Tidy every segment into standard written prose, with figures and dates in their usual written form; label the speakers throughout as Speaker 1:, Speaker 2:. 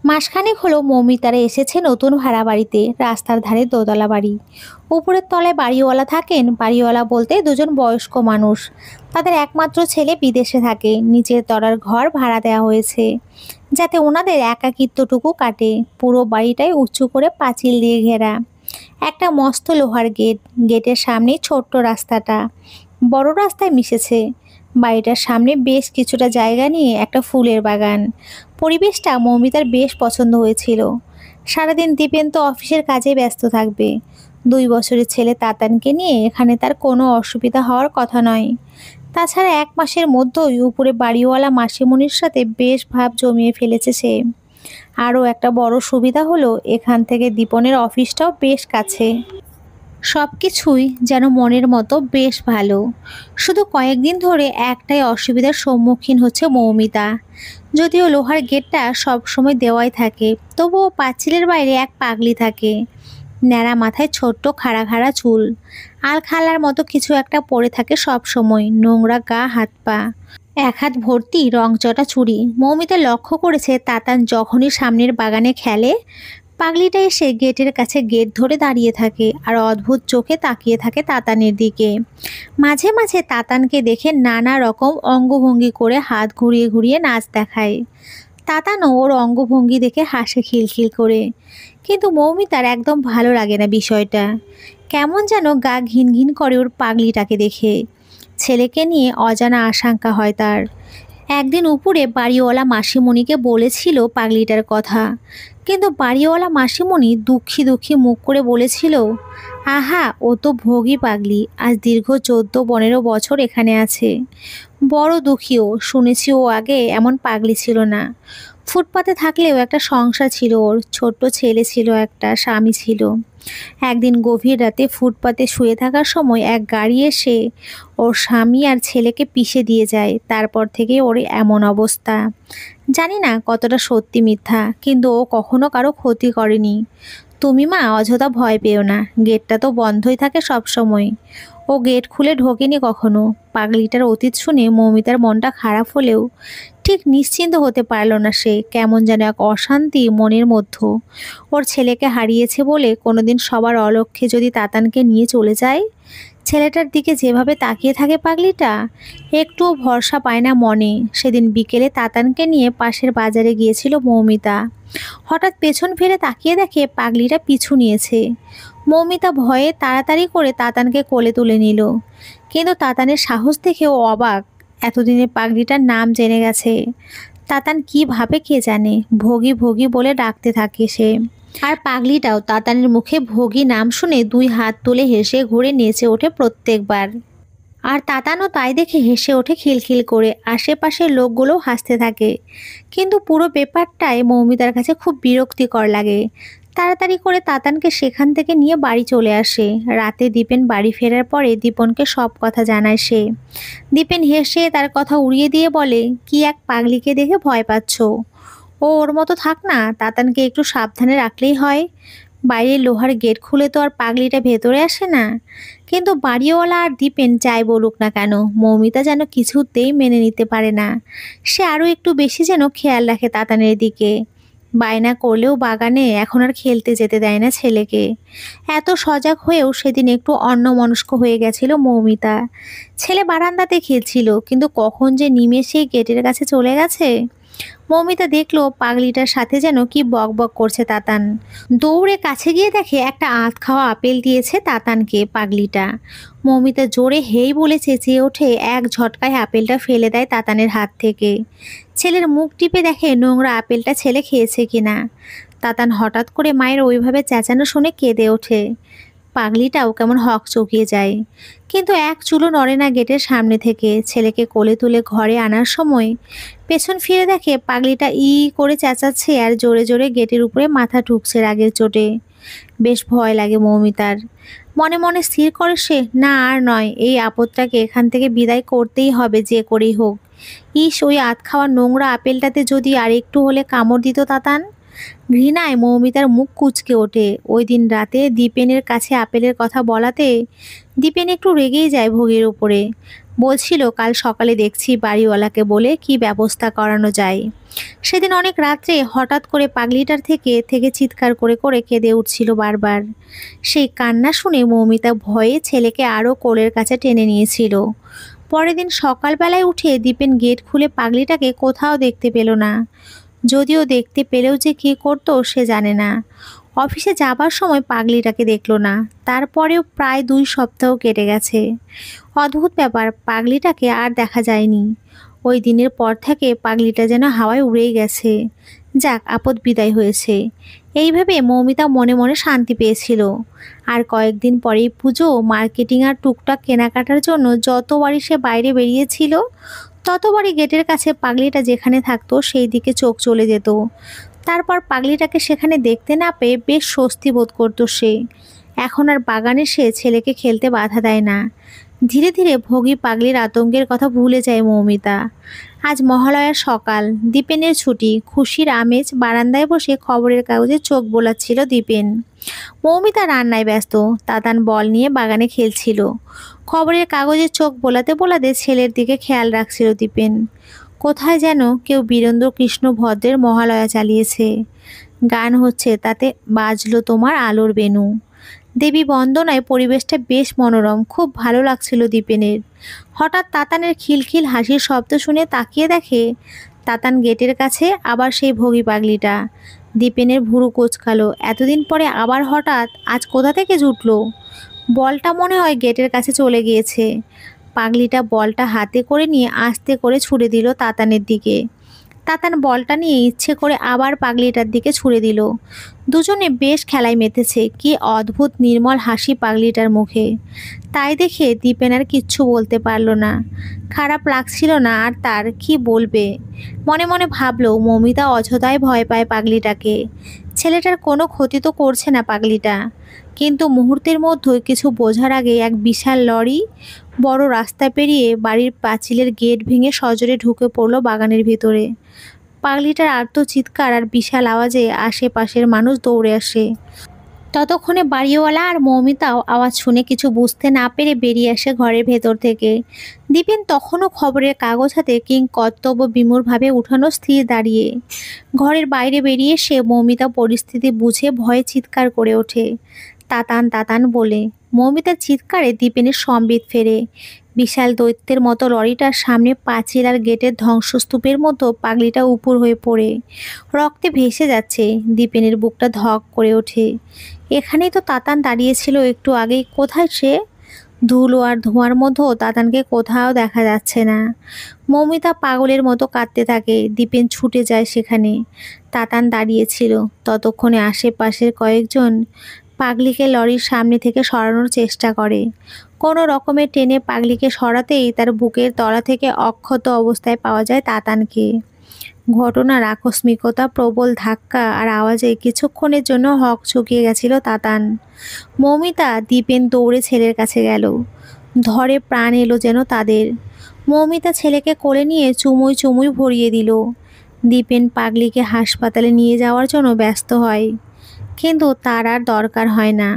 Speaker 1: মাসখানেক হলো মৌমিতারা এসেছে নতুন ভাড়া বাড়িতে, রাস্তার ধারে দোতলা বাড়ি। উপরের তলায় বাড়িওয়ালা থাকেন, বাড়িওয়ালা বলতে দুজন বয়স্ক মানুষ। তাদের একমাত্র ছেলে বিদেশে থাকে, নিচের তলার ঘর ভাড়া দেওয়া হয়েছে যাতে ওনাদের একাকিত্বটুকু কাটে। পুরো বাড়িটাই উঁচু করে পাঁচিল দিয়ে ঘেরা, একটা মস্ত লোহার গেট, গেটের সামনেই ছোট্ট রাস্তাটা বড় রাস্তায় মিশেছে। বাড়িটার সামনে বেশ কিছুটা জায়গা নিয়ে একটা ফুলের বাগান। পরিবেশটা মৌমিতার বেশ পছন্দ হয়েছিল। সারাদিন দীপেন তো অফিসের কাজে ব্যস্ত থাকবে, 2 বছরের ছেলে তাতানকে নিয়ে এখানে তার কোনো অসুবিধা হওয়ার কথা নয়। তাছাড়া 1 মাসের মধ্যেই উপরে বাড়িওয়ালা মাসিমণির সাথে বেশ ভাব জমিয়ে ফেলেছে সে। আরও একটা বড় সুবিধা হলো এখান থেকে দীপনের অফিসটাও বেশ কাছে। সব কিছুই যেন মনের মতো বেশ ভালো। শুধু কয়েকদিন ধরে একটাই অসুবিধার সম্মুখীন হচ্ছে মৌমিতা। যদিও লোহার গেটটা সব সময় দেওয়াই থাকে, তবুও পাঁচিলের বাইরে এক পাগলি থাকে। ন্যাড়া মাথায় ছোট্ট খাড়া খাড়া চুল, আলখাল্লার মতো কিছু একটা পরে থাকে সব সময়, নোংরা গা হাত পা, এক হাত ভর্তি রংচটা চুড়ি। মৌমিতা লক্ষ্য করেছে তাতান যখনই সামনের বাগানে খেলে, পাগলিটা এসে গেটের কাছে গেট ধরে দাঁড়িয়ে থাকে আর অদ্ভুত চোখে তাকিয়ে থাকে তাতানের দিকে। মাঝে মাঝে তাতানকে দেখে নানা রকম অঙ্গভঙ্গি করে হাত ঘুরিয়ে ঘুরিয়ে নাচ দেখায়। তাতানও ওর অঙ্গভঙ্গি দেখে হাসে খিলখিল করে। কিন্তু মৌমিতার একদম ভালো লাগে না বিষয়টা। কেমন যেন গা ঘিন ঘিন করে ওর পাগলিটাকে দেখে। ছেলেকে নিয়ে অজানা আশঙ্কা হয় তার। একদিন উপরে বাড়িওয়ালা মাসিমণিকে বলেছিল পাগলিটার কথা, কিন্তু বাড়িওয়ালা মাসিমণি দুঃখী দুঃখী মুখ করে বলেছিল, আহা ও তো ভোগী পাগলি, আজ দীর্ঘ 14-15 বছর এখানে আছে। বড় দুঃখীও, শুনেছি ও আগে এমন পাগলি ছিল না। ফুটপাতে থাকলেও একটা সংসার ছিল ওর, ছোট্ট ছেলে ছিল, একটা স্বামী ছিল। একদিন গভীর রাতে ফুটপাতে শুয়ে থাকার সময় এক গাড়ি এসে ওর স্বামী আর ছেলেকে পিষে দিয়ে যায়। তারপর থেকে ওর এমন অবস্থা। জানি না কতটা সত্যি মিথ্যা, কিন্তু ও কখনো কারো ক্ষতি করেনি। তুমি মা অযথা ভয় পেও না, গেটটা তো বন্ধই থাকে সব সময়। ও গেট খুলে ঢোকেনি কখনো। পাগলিটার অতীত শুনে মৌমিতার মনটা খারাপ হলেও ঠিক নিশ্চিন্ত হতে পারল না সে। কেমন যেন এক অশান্তি মনের মধ্যে। ওর ছেলেকে হারিয়েছে বলে কোনোদিন সবার অলক্ষ্যে যদি তাতানকে নিয়ে চলে যায়। ছেলেটার দিকে যেভাবে তাকিয়ে থাকে পাগলিটা, একটুও ভরসা পায় না মনে। সেদিন বিকেলে তাতানকে নিয়ে পাশের বাজারে গিয়েছিল মৌমিতা। হঠাৎ পেছন ফিরে তাকিয়ে দেখে পাগলিটা পিছু নিয়েছে। মৌমিতা ভয়ে তাড়াতাড়ি করে তাতানকে কোলে তুলে নিল, কিন্তু তাতানের সাহস দেখে ও অবাক। এতদিনে পাগলিটার নাম জেনে গেছে। তাতান কি ভাবে কে জানে, ভোগী ভোগী বলে ডাকতে থাকে সে। আর পাগলিটাও তাতানের মুখে ভোগী নাম শুনে 2 হাত তুলে হেসে ঘুরে নেচে ওঠে প্রত্যেকবার। আর তাতানও তাই দেখে হেসে ওঠে খিলখিল করে। আশেপাশের লোকগুলোও হাসতে থাকে। কিন্তু পুরো ব্যাপারটাই মৌমিতার কাছে খুব বিরক্তিকর লাগে। তাড়াতাড়ি করে তাতানকে সেখান থেকে নিয়ে বাড়ি চলে আসে। রাতে দীপেন বাড়ি ফেরার পরে দীপনকে সব কথা জানায় সে। দীপেন হেসে তার কথা উড়িয়ে দিয়ে বলে, কি এক পাগলিকে দেখে ভয় পাচ্ছ? ও ওর মতো থাক না, তাতানকে একটু সাবধানে রাখলেই হয়। বাইরের লোহার গেট খুলে তো আর পাগলিটা ভেতরে আসে না। কিন্তু বাড়িওয়ালা আর দীপেন যাই বলুক না কেন, মৌমিতা যেন কিছুতেই মেনে নিতে পারে না। সে আরও একটু বেশি যেন খেয়াল রাখে তাতানের দিকে। বায়না করলেও বাগানে এখন আর খেলতে যেতে দেয় না ছেলেকে। এত সজাগ হয়েও সেদিন একটু অন্যমনস্ক হয়ে গেছিল মৌমিতা। ছেলে বারান্দাতে খেলছিল, কিন্তু কখন যে নিমেষেই গেটের কাছে চলে গেছে। মৌমিতা দেখলো পাগলিটার সাথে যেন কি বক বক করছে তাতান। দৌড়ে কাছে গিয়ে দেখে একটা আধ খাওয়া আপেল দিয়েছে তাতানকে পাগলিটা। মৌমিতা জোরে হেই বলে চেঁচিয়ে ওঠে, এক ঝটকায় আপেলটা ফেলে দেয় তাতানের হাত থেকে। ছেলের মুখ টিপে দেখে নোংরা আপেলটা ছেলে খেয়েছে কিনা। তাতান হঠাৎ করে মায়ের ওইভাবে চেঁচানো শুনে কেঁদে ওঠে। পাগলিটাও কেমন হক চকিয়ে যায়, কিন্তু এক চুলও নড়ে না গেটের সামনে থেকে। ছেলেকে কোলে তুলে ঘরে আনার সময় পেছন ফিরে দেখে পাগলিটা ই করে চেঁচাচ্ছে আর জোরে জোরে গেটের উপরে মাথা ঠুকছে রাগের চোটে। বেশ ভয় লাগে মৌমিতার। মনে মনে স্থির করে সে, না আর নয়, এই আপদটাকে এখান থেকে বিদায় করতেই হবে যে করেই হোক। ইস, ওই আধ খাওয়া নোংরা আপেলটাতে যদি আর একটু হলে কামড় দিত তাতান। ঘৃণায় মৌমিতার মুখ কুঁচকে ওঠে। ওই দিন রাতে দীপেনের কাছে আপেলের কথা বলাতে দীপেন একটু রেগেই যায় ভোগীর উপরে। বলছিল কাল সকালে দেখছি বাড়িওয়ালাকে বলে কি ব্যবস্থা করানো যায়। সেদিন অনেক রাত্রে হঠাৎ করে পাগলিটার থেকে থেকে চিৎকার করে করে কেঁদে উঠছিল বারবার। সেই কান্না শুনে মৌমিতা ভয়ে ছেলেকে আরও কোলের কাছে টেনে নিয়েছিল। পরের দিন সকালবেলায় উঠে দীপেন গেট খুলে পাগলিটাকে কোথাও দেখতে পেল না। যদিও দেখতে পেলেও যে কী করতো সে জানে না। অফিসে যাবার সময় পাগলিটাকে দেখলো না। তারপরেও প্রায় 2 সপ্তাহ কেটে গেছে। অদ্ভুত ব্যাপার, পাগলিটাকে আর দেখা যায়নি। ওই দিনের পর থেকে পাগলিটা যেন হাওয়ায় উড়েই গেছে। যাক, আপদ বিদায় হয়েছে। এইভাবে মৌমিতা মনে মনে শান্তি পেয়েছিল। আর কয়েকদিন পরেই পুজো, মার্কেটিং আর টুকটাক কেনাকাটার জন্য যতবারই সে বাইরে বেরিয়েছিল ততবারই গেটের কাছে পাগলিটা যেখানে থাকতো সেই দিকে চোখ চলে যেত। তারপর পাগলিটাকে সেখানে দেখতে না পেয়ে বেশ স্বস্তি বোধ করতো সে। এখন আর বাগানে সে ছেলেকে খেলতে বাধা দেয় না। ধীরে ধীরে ভোগী পাগলির আতঙ্কের কথা ভুলে যায় মৌমিতা। আজ মহালয়ার সকাল, দীপেনের ছুটি, খুশির আমেজ। বারান্দায় বসে খবরের কাগজে চোখ বোলাচ্ছিল দীপেন। মৌমিতা রান্নায় ব্যস্ত, তাতান বল নিয়ে বাগানে খেলছিল। খবরের কাগজে চোখ বোলাতে বোলাতে ছেলের দিকে খেয়াল রাখছিল দীপেন। কোথায় যেন কেউ বীরেন্দ্র কৃষ্ণ ভদ্রের মহালয়া চালিয়েছে। গান হচ্ছে, তাতে বাজলো তোমার আলোর বেনু। দেবী বন্দনায় পরিবেশটা বেশ মনোরম, খুব ভালো লাগছিল দীপেনের। হঠাৎ তাতানের খিলখিল হাসির শব্দ শুনে তাকিয়ে দেখে তাতান গেটের কাছে আবার সেই ভোগী পাগলিটা। দীপেনের ভুরু কোঁচকালো, এতদিন পরে আবার হঠাৎ আজ কোথা থেকে জুটলো? বলটা মনে হয় গেটের কাছে চলে গিয়েছে। পাগলিটা বলটা হাতে করে নিয়ে আস্তে করে ছুঁড়ে দিল তাতানের দিকে। তাতান বলটা নিয়ে ইচ্ছে করে আবার পাগলিটার দিকে ছুঁড়ে দিল। দুজনে বেশ খেলায় মেতেছে। কি অদ্ভুত নির্মল হাসি পাগলিটার মুখে। তাই দেখে দীপেন আর কিচ্ছু বলতে পারল না। খারাপ লাগছিল না আর তার, কি বলবে। মনে মনে ভাবলো মৌমিতা অযথায় ভয় পায় পাগলিটাকে। ছেলেটার কোনো ক্ষতি তো করছে না পাগলিটা। কিন্তু মুহূর্তের মধ্যে কিছু বোঝার আগে এক বিশাল লরি বড় রাস্তা পেরিয়ে বাড়ির পাঁচিলের গেট ভেঙে সজোরে ঢুকে পড়ল বাগানের ভিতরে। পাগলিটার আর্ত চিৎকার আর বিশাল আওয়াজে আশেপাশের মানুষ দৌড়ে আসে। ততক্ষণে বাড়িওয়ালা আর মৌমিতাও আওয়াজ শুনে কিছু বুঝতে না পেরে বেরিয়ে আসে ঘরের ভেতর থেকে। দীপেন তখনও খবরের কাগজ হাতে কিং কর্তব্য বিমূঢ়ভাবে উঠানো স্থির দাঁড়িয়ে। ঘরের বাইরে বেরিয়ে সে মৌমিতা পরিস্থিতি বুঝে ভয়ে চিৎকার করে ওঠে, তাতান তাতান বলে। মৌমিতার চিৎকারে দীপেনের সম্বিত ফেরে। বিশাল দৈত্যের মতো লরিটার সামনে পাঁচিল আর গেটের ধ্বংসস্তূপের মতো পাগলিটা উপুর হয়ে পড়ে রক্তে ভেসে যাচ্ছে। দীপেনের বুকটা ধক করে ওঠে। এখানেই তো তাতান দাঁড়িয়েছিল একটু আগেই, কোথায় সে? ধুলো আর ধোঁয়ার মধ্যেও তাতানকে কোথাও দেখা যাচ্ছে না। মৌমিতা পাগলের মতো কাঁদতে থাকে। দীপেন ছুটে যায় সেখানে। তাতান দাঁড়িয়েছিল। ততক্ষণে আশেপাশের কয়েকজন পাগলিকে লরির সামনে থেকে সরানোর চেষ্টা করে। কোনো রকমে টেনে পাগলিকে সরাতেই তার বুকের তলা থেকে অক্ষত অবস্থায় পাওয়া যায় তাতানকে। ঘটনার আকস্মিকতা, প্রবল ধাক্কা আর আওয়াজে কিছুক্ষণের জন্য হকচকিয়ে গেছিল তাতান। মৌমিতা, দীপেন দৌড়ে ছেলের কাছে গেল। ধরে প্রাণ এলো যেন তাদের। মৌমিতা ছেলেকে কোলে নিয়ে চুমুই চুমুই ভরিয়ে দিল। দীপেন পাগলিকে হাসপাতালে নিয়ে যাওয়ার জন্য ব্যস্ত হয়। কিন্তু তার আর দরকার হয় না।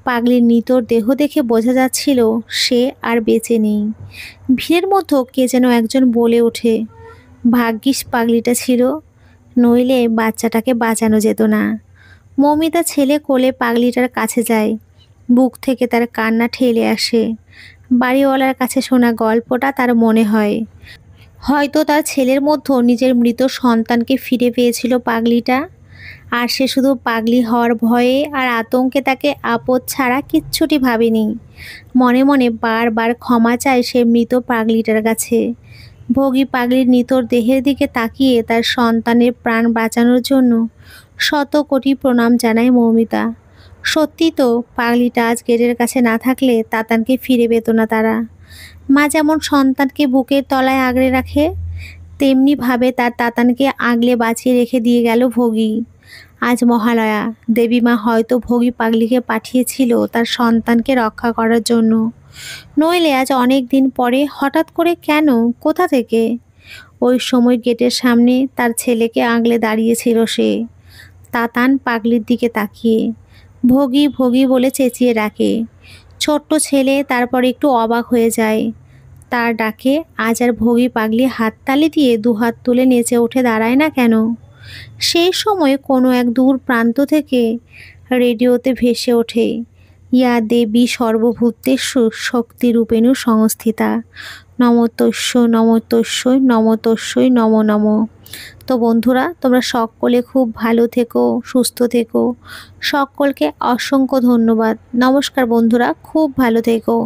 Speaker 1: পাগলির নিতর দেহ দেখে বোঝা যাচ্ছিল সে আর বেঁচে নেই। ভিড়ের মধ্যে কে যেন একজন বলে ওঠে, ভাগ্যিস পাগলিটা ছিল, নইলে বাচ্চাটাকে বাঁচানো যেত না। মৌমিতা ছেলে কোলে পাগলিটার কাছে যায়। বুক থেকে তার কান্না ঠেলে আসে। বাড়িওয়ালার কাছে শোনা গল্পটা তার মনে হয়। হয়তো তার ছেলের মধ্যে নিজের মৃত সন্তানকে ফিরে পেয়েছিল পাগলিটা। আর সে শুধু পাগলি হওয়ার ভয়ে আর আতঙ্কে তাকে আপদ ছাড়া কিচ্ছুটি ভাবেনি। মনে মনে বারবার ক্ষমা চায় সে মৃত পাগলিটার কাছে। ভোগী পাগলির নিতর দেহের দিকে তাকিয়ে তার সন্তানের প্রাণ বাঁচানোর জন্য শত কোটি প্রণাম জানায় মৌমিতা। সত্যি তো, পাগলিটা আজ গেটের কাছে না থাকলে তাতানকে ফিরে পেত না তারা। মা যেমন সন্তানকে বুকের তলায় আগলে রাখে, তেমনিভাবে তার তাতানকে আগলে বাঁচিয়ে রেখে দিয়ে গেল ভোগী। আজ মহালয়া, দেবী মা হয়তো ভোগী পাগলিকে পাঠিয়েছিল তার সন্তানকে রক্ষা করার জন্য। নইলে আজ অনেক দিন পরে হঠাৎ করে কেন, কোথা থেকে? ওই সময় গেটের সামনে তার ছেলেকে আগলে দাঁড়িয়েছিল সে। তাতান পাগলির দিকে তাকিয়ে। ভোগী ভোগী বলে চেঁচিয়ে ডাকে। ছোট্ট ছেলে তারপর একটু অবাক হয়ে যায়। তার ডাকে আজ আর ভোগী পাগলি হাততালি দিয়ে দুহাত তুলে নেচে উঠে দাঁড়ায় না কেন? সেই সময় কোনো এক দূর প্রান্ত থেকে রেডিওতে ভেসে ওঠে, ইয়া দেবী সর্বভূতেষু শক্তিরূপেণু সংস্থিতা, নমতস্যৈ নমতস্যৈ নমতস্যৈ নমো নমঃ। তো বন্ধুরা, তোমরা সকলে খুব ভালো থেকো, সুস্থ থেকো। সকলকে অসংখ্য ধন্যবাদ। নমস্কার বন্ধুরা, খুব ভালো থেকো।